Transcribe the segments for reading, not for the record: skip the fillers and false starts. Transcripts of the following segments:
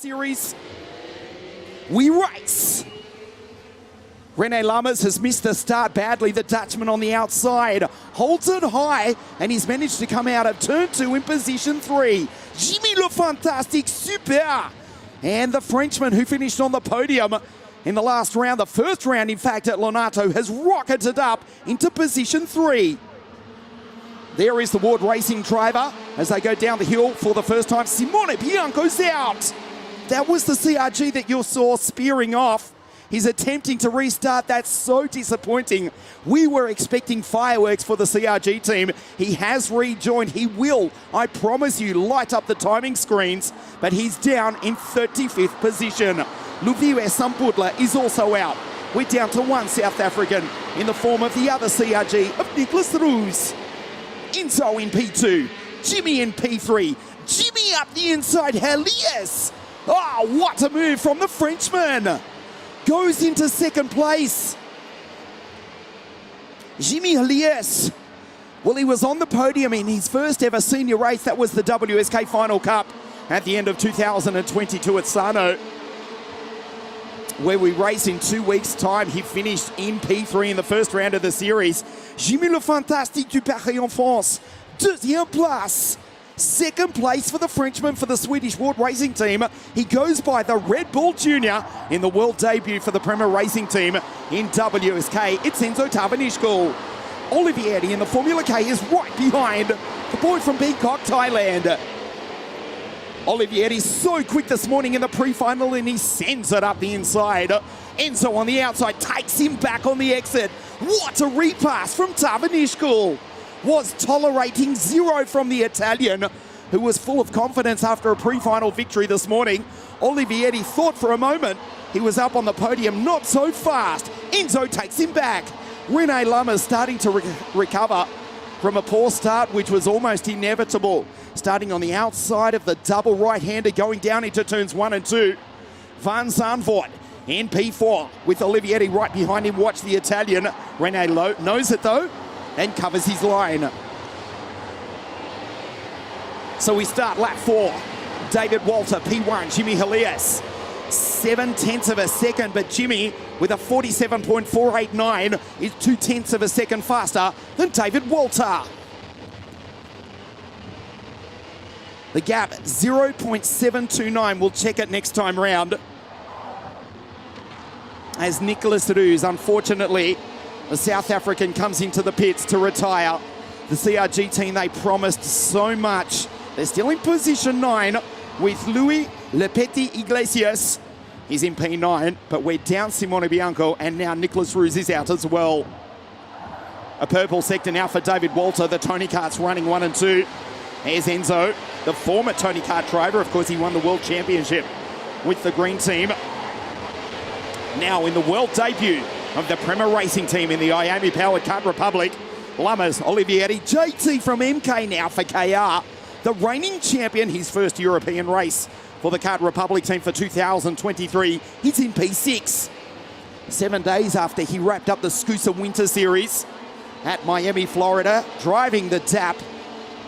series. We race. René Lammers has missed the start badly. The Dutchman on the outside holds it high, and he's managed to come out of turn 2 in position 3. Jimmy Le Fantastique Super. And the Frenchman who finished on the podium in the last round, the first round in fact at Lonato, has rocketed up into position 3. There is the Ward Racing driver as they go down the hill for the first time. Simone Bianco's out. That was the CRG that you saw spearing off. He's attempting to restart. That's so disappointing. We were expecting fireworks for the CRG team. He has rejoined. He will, I promise you, light up the timing screens, but he's down in 35th position. Luviwe Sampudla is also out. We're down to one South African in the form of the other CRG of Nicholas Roos. Enzo in P2, Jimmy in P3, Jimmy up the inside, Helias. Oh, what a move from the Frenchman. Goes into second place. Jimmy Helias. Well, he was on the podium in his first ever senior race. That was the WSK Final Cup at the end of 2022 at Sano, where we race in 2 weeks' time. He finished in P3 in the first round of the series. Jimmy Le Fantastique du Paris en France. Deuxième place. Second place for the Frenchman for the Swedish Ward Racing team. He goes by the Red Bull Junior in the world debut for the Premier Racing team in WSK. It's Enzo Tavanishkul. Olivieri in the Formula K is right behind the boy from Bangkok, Thailand. Olivieri so quick this morning in the pre-final, and he sends it up the inside. Enzo on the outside takes him back on the exit. What a repass from Tavanishkul. Was tolerating 0 from the Italian, who was full of confidence after a pre-final victory this morning. Olivieri thought for a moment he was up on the podium. Not so fast. Enzo takes him back. René Lammers starting to recover from a poor start, which was almost inevitable. Starting on the outside of the double right-hander, going down into turns 1 and 2. Van Zandvoort in P4 with Olivieri right behind him. Watch the Italian. René knows it though and covers his line. So we start lap 4. David Walter, P1, Jimmy Helias. 7/10 of a second, but Jimmy with a 47.489 is 2/10 of a second faster than David Walter. The gap, 0.729. We'll check it next time round. As Nicholas Roos, unfortunately, the South African comes into the pits to retire. The CRG team, they promised so much. They're still in position 9 with Louis Le Petit Iglesias. He's in P9, but we're down Simone Bianco, and now Nicholas Roos is out as well. A purple sector now for David Walter. The Tony Kart's running 1 and 2. There's Enzo, the former Tony Kart driver. Of course, he won the World Championship with the green team. Now in the world debut of the Premier Racing team in the Miami-powered Kart Republic, Lammers, Olivieri, JT from MK now for KR. The reigning champion, his first European race for the Kart Republic team for 2023. He's in P6. 7 days after he wrapped up the Scusa Winter Series at Miami, Florida, driving the DAP.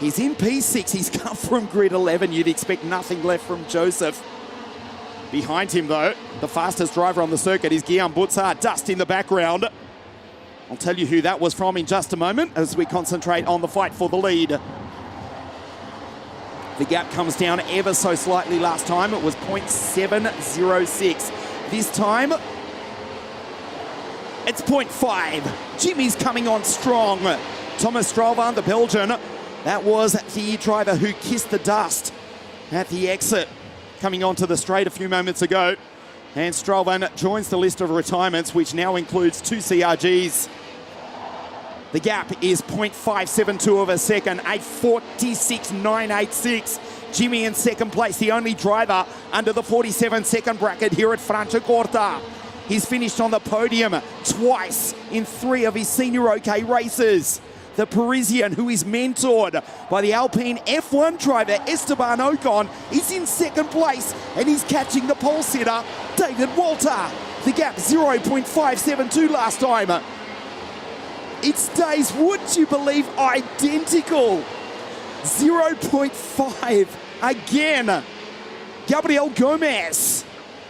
He's in P6. He's come from grid 11. You'd expect nothing left from Joseph. Behind him, though, the fastest driver on the circuit is Guillaume Boutsard. Dust in the background. I'll tell you who that was from in just a moment as we concentrate on the fight for the lead. The gap comes down ever so slightly last time. It was 0.706. This time, it's 0.5. Jimmy's coming on strong. Thomas Stralvan, the Belgian, that was the driver who kissed the dust at the exit coming onto the straight a few moments ago. And Stralvan joins the list of retirements, which now includes 2 CRGs. The gap is 0.572 of a second, a 46.986. Jimmy in second place, the only driver under the 47-second bracket here at Franciacorta. He's finished on the podium twice in 3 of his senior OK races. The Parisian, who is mentored by the Alpine F1 driver Esteban Ocon, is in second place, and he's catching the pole sitter, David Walter. The gap 0.572 last time. It stays, would you believe, identical. 0.5 again. Gabriel Gomez,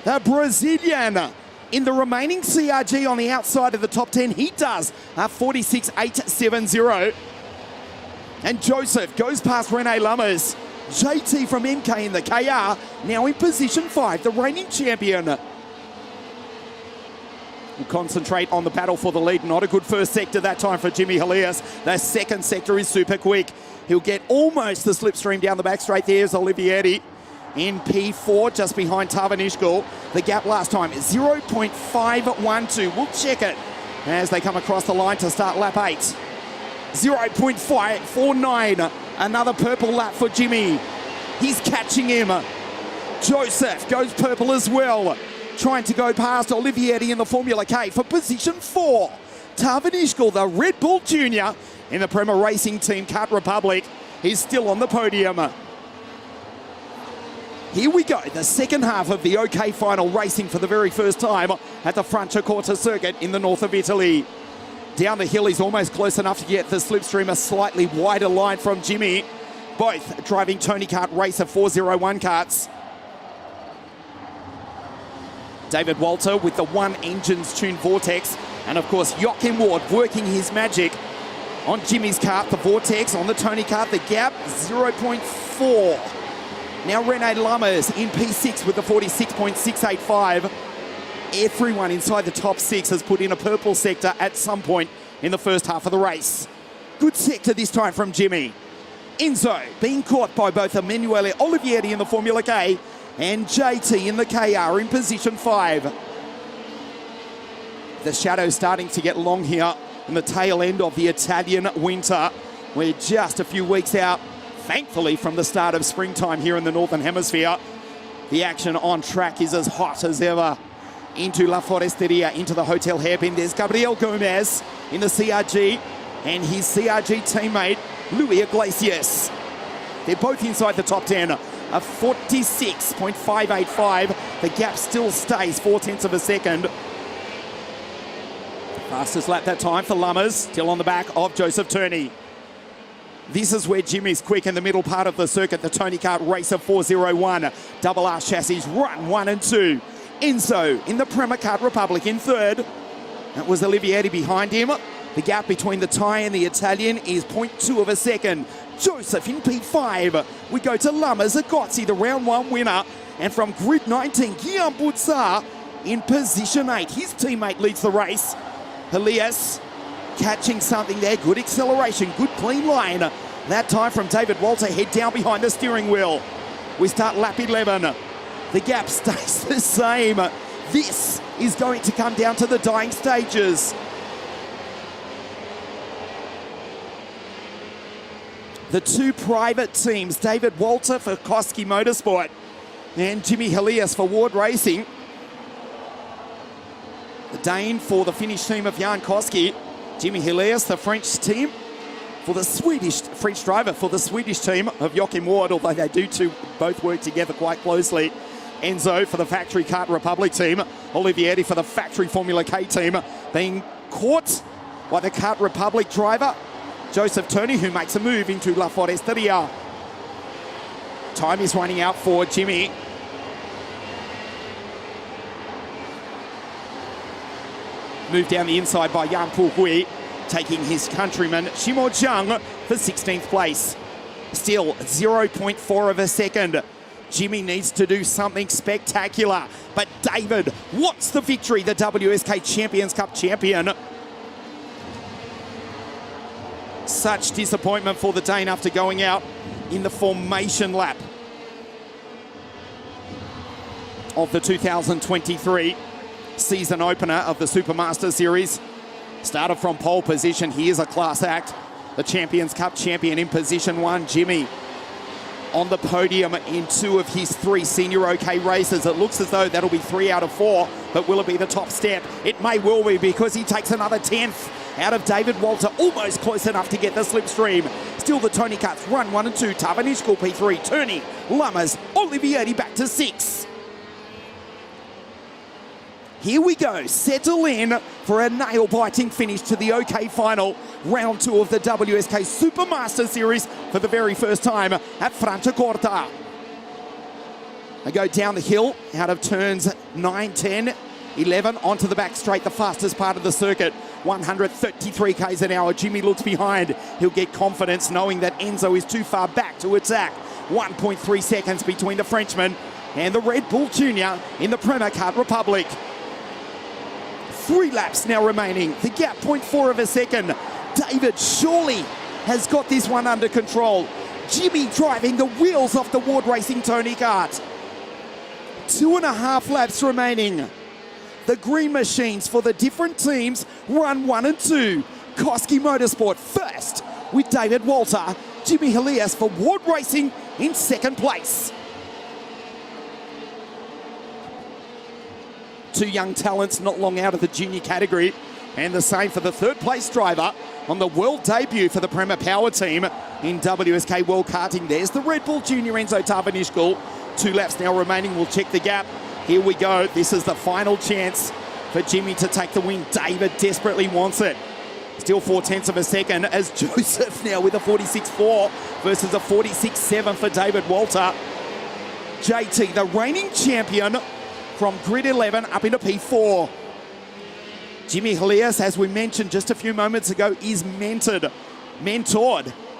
the Brazilian, in the remaining CRG on the outside of the top 10. He does a 46.870. And Joseph goes past Rene Lammers. JT from MK in the KR, now in position 5, the reigning champion. Will concentrate on the battle for the lead. Not a good first sector that time for Jimmy Helias. The second sector is super quick. He'll get almost the slipstream down the back straight. There's Olivieri in P4, just behind Tavanishkul. The gap last time is 0.512. We'll check it as they come across the line to start lap 8. 0.549. Another purple lap for Jimmy. He's catching him. Joseph goes purple as well. Trying to go past Olivieri in the Formula K for position 4. Tavanishkul, the Red Bull Junior in the Prema Racing Team Kart Republic, is still on the podium. Here we go, the second half of the OK final, racing for the very first time at the Franciacorta circuit in the north of Italy. Down the hill, he's almost close enough to get the slipstream, a slightly wider line from Jimmy. Both driving Tony Kart Racer 401 karts. David Walter with the one engine's tuned Vortex. And of course, Joachim Ward working his magic on Jimmy's kart, the Vortex. On the Tony kart, the gap, 0.4. Now Rene Lammers in P6 with the 46.685. Everyone inside the top 6 has put in a purple sector at some point in the first half of the race. Good sector this time from Jimmy. Enzo being caught by both Emanuele Olivieri in the Formula K and JT in the KR in position 5. The shadow's starting to get long here in the tail end of the Italian winter. We're just a few weeks out, thankfully, from the start of springtime here in the Northern Hemisphere. The action on track is as hot as ever. Into La Foresteria, into the Hotel Hairpin. There's Gabriel Gomez in the CRG and his CRG teammate, Luis Iglesias. They're both inside the top 10. A 46.585. The gap still stays 0.4 of a second. Fastest lap that time for Lammers, still on the back of Joseph Turney. This is where Jimmy's quick in the middle part of the circuit. The Tony Kart Racer 401. Double R chassis, run 1 and 2. Enzo in the Prema Kart Republic in third. That was Olivieri behind him. The gap between the Thai and the Italian is 0.2 of a second. Joseph in P5. We go to Lammers Agozzi, the round 1 winner. And from grid 19, Guillaume Boutsar in position 8. His teammate leads the race. Elias catching something there. Good acceleration, good clean line. That time from David Walter, head down behind the steering wheel. We start lap 11. The gap stays the same. This is going to come down to the dying stages. The two private teams, David Walter for Koski Motorsport and Jimmy Helias for Ward Racing. The Dane for the Finnish team of Jan Koski. Jimmy Helias, the French team, for the French driver for the Swedish team of Joachim Ward, although they do both work together quite closely. Enzo for the Factory Kart Republic team. Olivieri for the Factory Formula K team, being caught by the Kart Republic driver, Joseph Turney, who makes a move into La Foresteria. Time is running out for Jimmy. Moved down the inside by Yang Pu-Hui, taking his countryman Shimo Zhang for 16th place. Still 0.4 of a second. Jimmy needs to do something spectacular. But David wants the victory, the WSK Champions Cup champion. Such disappointment for the Dane after going out in the formation lap of the 2023 season opener of the Supermaster Series. Started from pole position. Here's a class act. The Champions Cup champion in position 1, Jimmy, on the podium in 2 of his 3 senior OK races. It looks as though that'll be 3 out of 4, but will it be the top step? It may well be, because he takes another 10th out of David Walter, almost close enough to get the slipstream. Still the Tony Karts run 1 and 2. Tavanishkul P3, Turney, Lammers, Olivieri back to 6. Here we go, settle in for a nail-biting finish to the OK final, round 2 of the WSK Supermaster Series for the very first time at Franciacorta. They go down the hill out of turns 9, 10, 11 onto the back straight, the fastest part of the circuit. 133 k's an hour. Jimmy looks behind. He'll get confidence knowing that Enzo is too far back to attack. 1.3 seconds between the Frenchman and the Red Bull Junior in the Prema Kart Republic. 3 laps now remaining. The gap 0.4 of a second. David surely has got this one under control. Jimmy driving the wheels off the Ward Racing Tony Kart. 2.5 laps remaining. The green machines for the different teams run 1 and 2. Koski Motorsport first with David Walter. Jimmy Elias for Ward Racing in 2nd place. 2 young talents not long out of the junior category. And the same for the 3rd place driver on the world debut for the Prema Power team in WSK World Karting. There's the Red Bull Junior Enzo Tarvanishkul. 2 laps now remaining. We'll check the gap. Here we go. This is the final chance for Jimmy to take the win. David desperately wants it. Still 0.4 of a second as Joseph now with a 46.4 versus a 46.7 for David Walter. JT, the reigning champion from grid 11 up into P4. Jimmy Elias, as we mentioned just a few moments ago, is mentored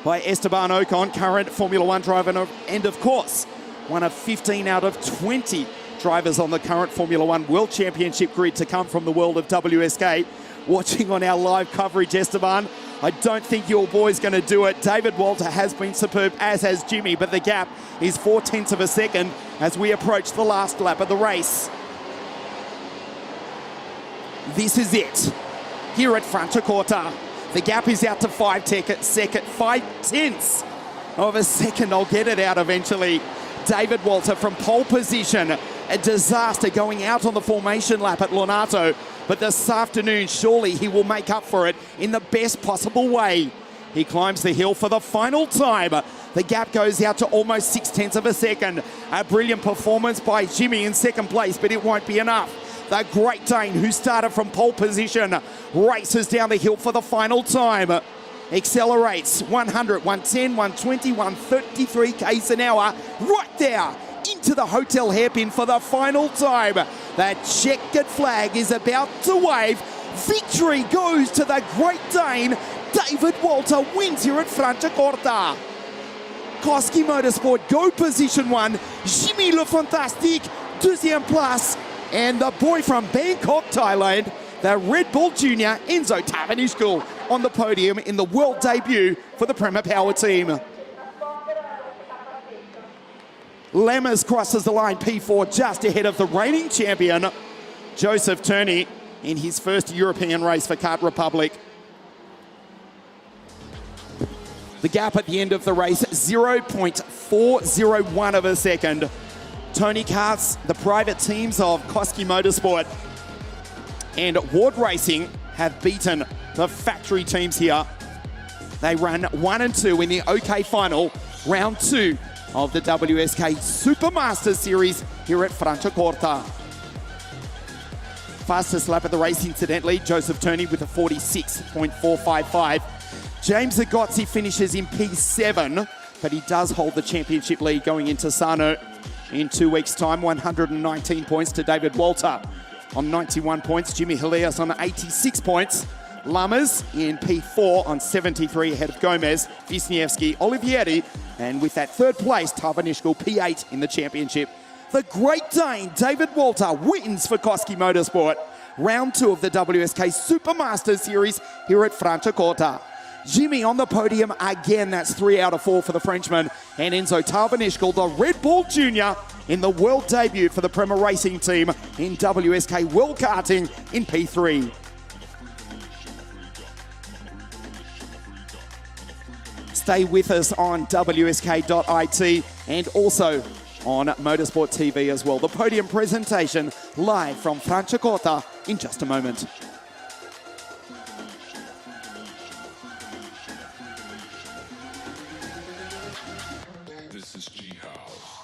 by Esteban Ocon, current Formula 1 driver, and of course, one of 15 out of 20 drivers on the current Formula 1 World Championship grid to come from the world of WSK. Watching on our live coverage, Esteban, I don't think your boy's going to do it. David Walter has been superb, as has Jimmy, but the gap is 0.4 of a second as we approach the last lap of the race. This is it. Here at Franciacorta, the gap is out to 5/10 of a second. I'll get it out eventually. David Walter from pole position. A disaster going out on the formation lap at Lonato. But this afternoon, surely he will make up for it in the best possible way. He climbs the hill for the final time. The gap goes out to almost 0.6 of a second. A brilliant performance by Jimmy in 2nd place, but it won't be enough. The Great Dane, who started from pole position, races down the hill for the final time. Accelerates 100, 110, 120, 133 k's an hour right there into the hotel hairpin for the final time. That checkered flag is about to wave. Victory goes to the Great Dane. David Walter wins here at Franciacorta. Koski Motorsport go position 1. Jimmy Le Fantastique, 2e place. And the boy from Bangkok, Thailand, the Red Bull Junior, Enzo Tarvanishkul, on the podium in the world debut for the Prema Power team. Lammers crosses the line P4 just ahead of the reigning champion, Joseph Turney, in his first European race for Kart Republic. The gap at the end of the race, 0.401 of a second. Tony Karts, the private teams of Koski Motorsport and Ward Racing have beaten the factory teams here. They run 1 and 2 in the OK final, round 2 of the WSK Supermaster Series here at Franciacorta. Fastest lap of the race, incidentally, Joseph Turney with a 46.455. James Zagozzi finishes in P7, but he does hold the championship lead going into Sano in 2 weeks' time. 119 points to David Walter on 91 points. Jimmy Elias on 86 points. Lammers in P4 on 73 ahead of Gomez, Wisniewski, Olivieri, and with that 3rd place, Tarvanishkul P8 in the championship. The Great Dane, David Walter, wins for Koski Motorsport. Round 2 of the WSK Supermaster Series here at Franciacorta. Jimmy on the podium again, that's 3 out of 4 for the Frenchman. And Enzo Tarvanishkul, the Red Bull Junior, in the world debut for the Prema Racing team in WSK World Karting in P3. Stay with us on WSK.it and also on Motorsport TV as well. The podium presentation live from Franciacorta in just a moment. This is G House.